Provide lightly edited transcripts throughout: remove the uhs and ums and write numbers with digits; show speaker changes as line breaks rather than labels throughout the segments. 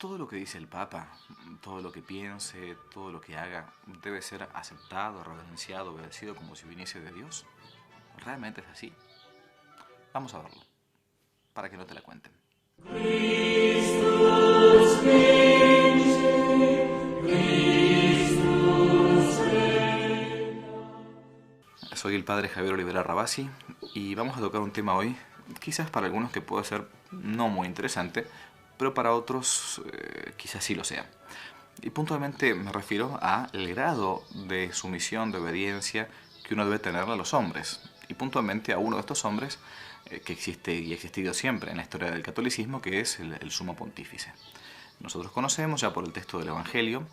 Todo lo que dice el Papa, todo lo que piense, todo lo que haga, debe ser aceptado, reverenciado, obedecido como si viniese de Dios. ¿Realmente es así? Vamos a verlo, para que no te la cuenten. Soy el padre Javier Olivera Rabasi y vamos a tocar un tema hoy, quizás para algunos que pueda ser no muy interesante, pero para otros quizás sí lo sea. Y puntualmente me refiero al grado de sumisión, de obediencia que uno debe tenerle a los hombres. Y puntualmente a uno de estos hombres que existe y ha existido siempre en la historia del catolicismo, que es el sumo pontífice. Nosotros conocemos ya por el texto del Evangelio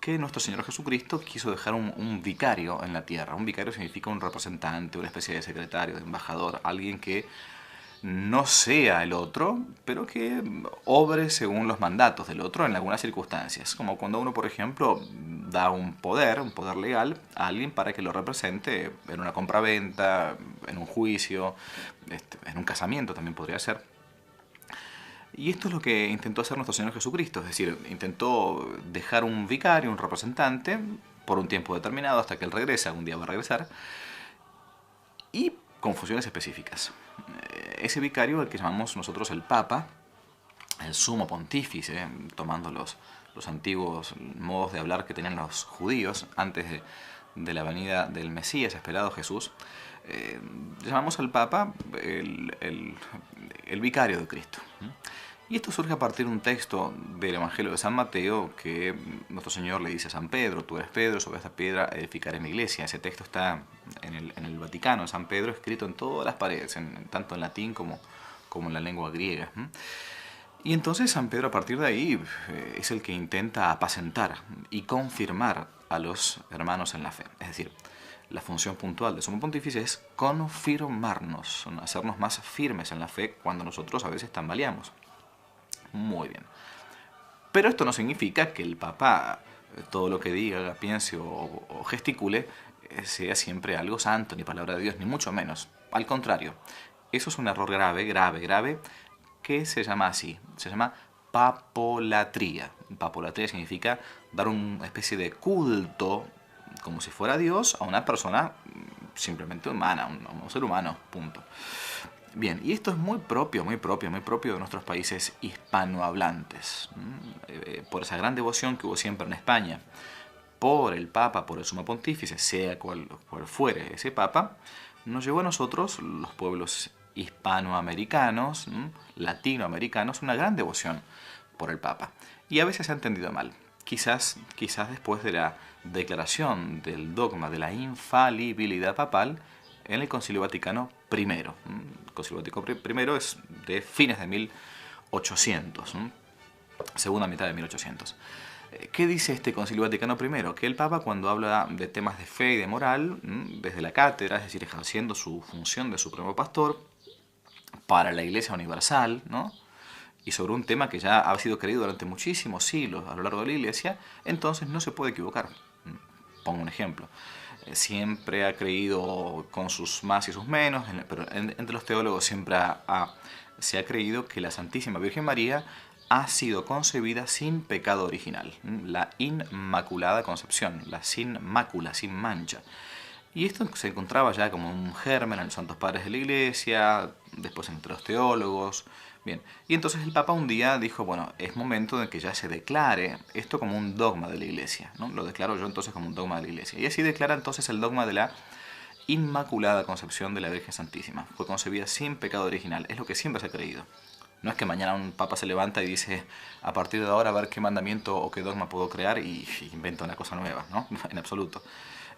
que nuestro Señor Jesucristo quiso dejar un vicario en la tierra. Un vicario significa un representante, una especie de secretario, de embajador, alguien que no sea el otro, pero que obre según los mandatos del otro en algunas circunstancias. Como cuando uno, por ejemplo, da un poder legal a alguien para que lo represente en una compraventa, en un juicio, en un casamiento también podría ser. Y esto es lo que intentó hacer nuestro Señor Jesucristo, es decir, intentó dejar un vicario, un representante, por un tiempo determinado, hasta que Él regrese, algún día va a regresar, y con funciones específicas. Ese vicario, el que llamamos nosotros el Papa, el sumo pontífice, tomando los antiguos modos de hablar que tenían los judíos antes de la venida del Mesías esperado Jesús, llamamos al Papa el vicario de Cristo. Y esto surge a partir de un texto del Evangelio de San Mateo que nuestro Señor le dice a San Pedro: tú eres Pedro, sobre esta piedra edificaré mi iglesia. Ese texto está en el Vaticano, en San Pedro, escrito en todas las paredes, tanto en latín como en la lengua griega. Y entonces San Pedro a partir de ahí es el que intenta apacentar y confirmar a los hermanos en la fe. Es decir, la función puntual del sumo pontífice es confirmarnos, hacernos más firmes en la fe cuando nosotros a veces tambaleamos. Muy bien. Pero esto no significa que el Papa, todo lo que diga, piense o gesticule, sea siempre algo santo, ni palabra de Dios, ni mucho menos. Al contrario, eso es un error grave, grave, grave, que se llama así. Se llama papolatría. Papolatría significa dar una especie de culto, como si fuera Dios, a una persona simplemente humana, a un ser humano, punto. Bien, y esto es muy propio de nuestros países hispanohablantes, por esa gran devoción que hubo siempre en España por el Papa, por el Sumo Pontífice, sea cual fuere ese Papa, nos llevó a nosotros, los pueblos hispanoamericanos, latinoamericanos, una gran devoción por el Papa. Y a veces se ha entendido mal. Quizás después de la declaración del dogma de la infalibilidad papal en el Concilio Vaticano I. El Concilio Vaticano I es de fines de 1800, segunda mitad de 1800. ¿Qué dice este Concilio Vaticano I? Que el Papa, cuando habla de temas de fe y de moral, desde la cátedra, es decir, ejerciendo su función de supremo pastor para la Iglesia Universal, ¿no?, y sobre un tema que ya ha sido creído durante muchísimos siglos a lo largo de la Iglesia, entonces no se puede equivocar. Pongo un ejemplo. Siempre ha creído con sus más y sus menos, pero entre los teólogos siempre se ha creído que la Santísima Virgen María ha sido concebida sin pecado original, la Inmaculada Concepción, la sin mácula, sin mancha. Y esto se encontraba ya como un germen en los santos padres de la Iglesia, después entre los teólogos. Bien, y entonces el Papa un día dijo, bueno, es momento de que ya se declare esto como un dogma de la Iglesia, ¿no? Lo declaro yo entonces como un dogma de la Iglesia. Y así declara entonces el dogma de la Inmaculada Concepción de la Virgen Santísima. Fue concebida sin pecado original, es lo que siempre se ha creído. No es que mañana un papa se levanta y dice, a partir de ahora a ver qué mandamiento o qué dogma puedo crear y inventa una cosa nueva, ¿no? En absoluto.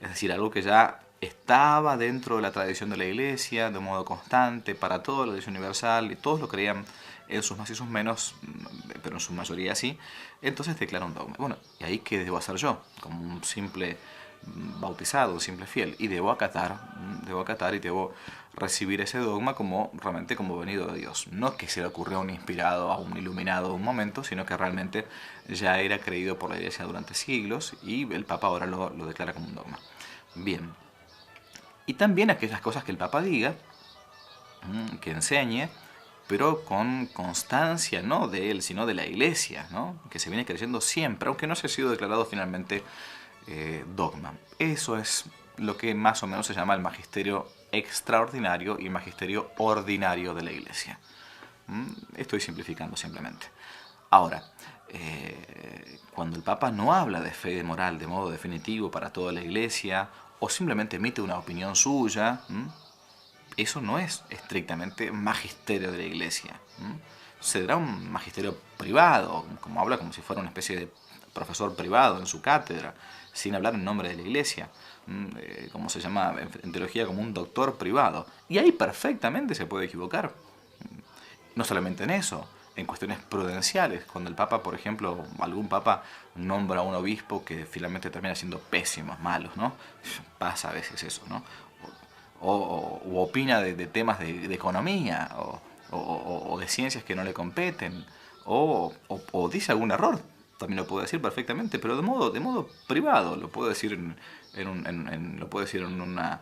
Es decir, algo que ya estaba dentro de la tradición de la Iglesia, de modo constante, para toda la Iglesia Universal, y todos lo creían en sus más y sus menos, pero en su mayoría sí. Entonces declara un dogma. Bueno, ¿y ahí qué debo hacer yo? Como un simple bautizado, un simple fiel. Y debo acatar y debo recibir ese dogma como realmente como venido de Dios. No que se le ocurrió a un inspirado, a un iluminado de un momento, sino que realmente ya era creído por la Iglesia durante siglos y el Papa ahora lo declara como un dogma. Bien. Y también aquellas cosas que el Papa diga, que enseñe, pero con constancia, no de él, sino de la Iglesia, ¿no? Que se viene creyendo siempre, aunque no haya sido declarado finalmente dogma. Eso es lo que más o menos se llama el magisterio extraordinario y magisterio ordinario de la Iglesia. Estoy simplificando simplemente. Ahora, cuando el Papa no habla de fe y de moral de modo definitivo para toda la Iglesia, o simplemente emite una opinión suya, eso no es estrictamente magisterio de la Iglesia. Será un magisterio privado, como habla como si fuera una especie de profesor privado en su cátedra, sin hablar en nombre de la Iglesia, como se llama en teología como un doctor privado. Y ahí perfectamente se puede equivocar. No solamente en eso, en cuestiones prudenciales, cuando el Papa, por ejemplo, algún Papa nombra a un obispo que finalmente termina siendo pésimos, malos, ¿no? Pasa a veces eso, ¿no? O opina de temas de economía, o de ciencias que no le competen, o dice algún error, también lo puede decir perfectamente, pero de modo privado, lo puede decir lo puede decir en una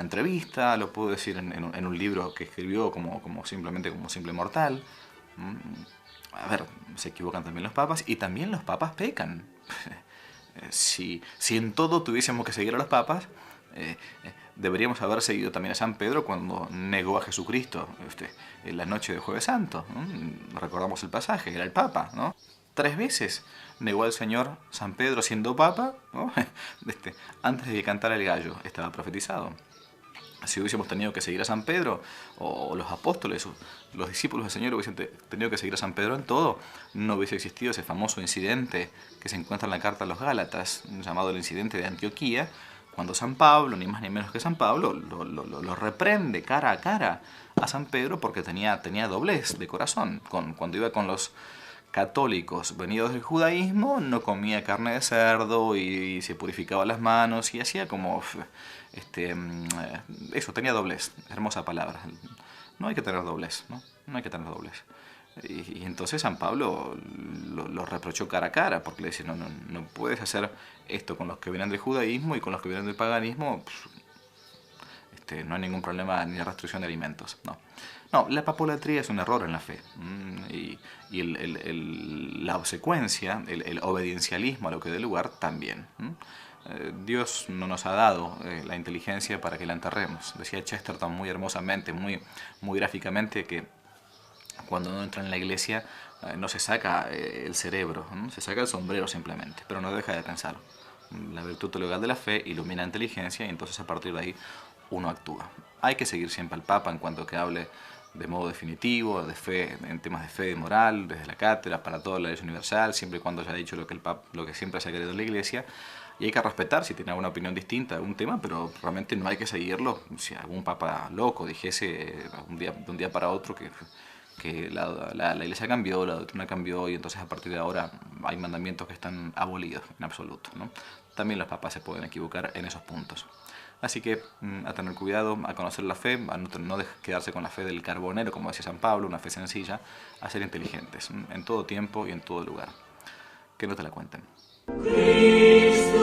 entrevista, lo puede decir en un libro que escribió como simple mortal. A ver, se equivocan también los papas y también los papas pecan. Si en todo tuviésemos que seguir a los papas, deberíamos haber seguido también a San Pedro cuando negó a Jesucristo en la noche de Jueves Santo. Recordamos el pasaje, era el Papa, ¿no? 3 veces negó al Señor San Pedro siendo Papa, ¿no? Antes de que cantara el gallo, estaba profetizado. Si hubiésemos tenido que seguir a San Pedro, o los apóstoles, o los discípulos del Señor hubiesen tenido que seguir a San Pedro en todo, no hubiese existido ese famoso incidente que se encuentra en la carta a los Gálatas, llamado el incidente de Antioquía, cuando San Pablo, ni más ni menos que San Pablo, lo reprende cara a cara a San Pedro porque tenía doblez de corazón. Cuando iba con los católicos venidos del judaísmo, no comía carne de cerdo y se purificaba las manos y hacía como eso, tenía doblez, hermosa palabra. No hay que tener doblez, no hay que tener doblez. Y entonces San Pablo lo reprochó cara a cara, porque le dice, no puedes hacer esto con los que vienen del judaísmo y con los que vienen del paganismo, no hay ningún problema ni de restricción de alimentos. No, la papolatría es un error en la fe. Y la obsecuencia, el obediencialismo a lo que dé lugar, también. Dios no nos ha dado la inteligencia para que la enterremos. Decía Chesterton muy hermosamente, muy gráficamente, que cuando uno entra en la iglesia no se saca el cerebro, se saca el sombrero simplemente, pero no deja de pensar. La virtud teologal de la fe ilumina la inteligencia y entonces a partir de ahí uno actúa. Hay que seguir siempre al Papa en cuanto que hable de modo definitivo, de fe, en temas de fe y moral, desde la cátedra, para toda la Iglesia universal, siempre y cuando haya dicho lo que siempre se ha querido en la Iglesia. Y hay que respetar si tiene alguna opinión distinta de algún tema, pero realmente no hay que seguirlo. Si algún papa loco dijese de un día para otro que la Iglesia cambió, la doctrina cambió y entonces a partir de ahora hay mandamientos que están abolidos en absoluto, ¿no? También los papas se pueden equivocar en esos puntos. Así que a tener cuidado, a conocer la fe, a no quedarse con la fe del carbonero, como decía San Pablo, una fe sencilla, a ser inteligentes en todo tiempo y en todo lugar. Que no te la cuenten. Christus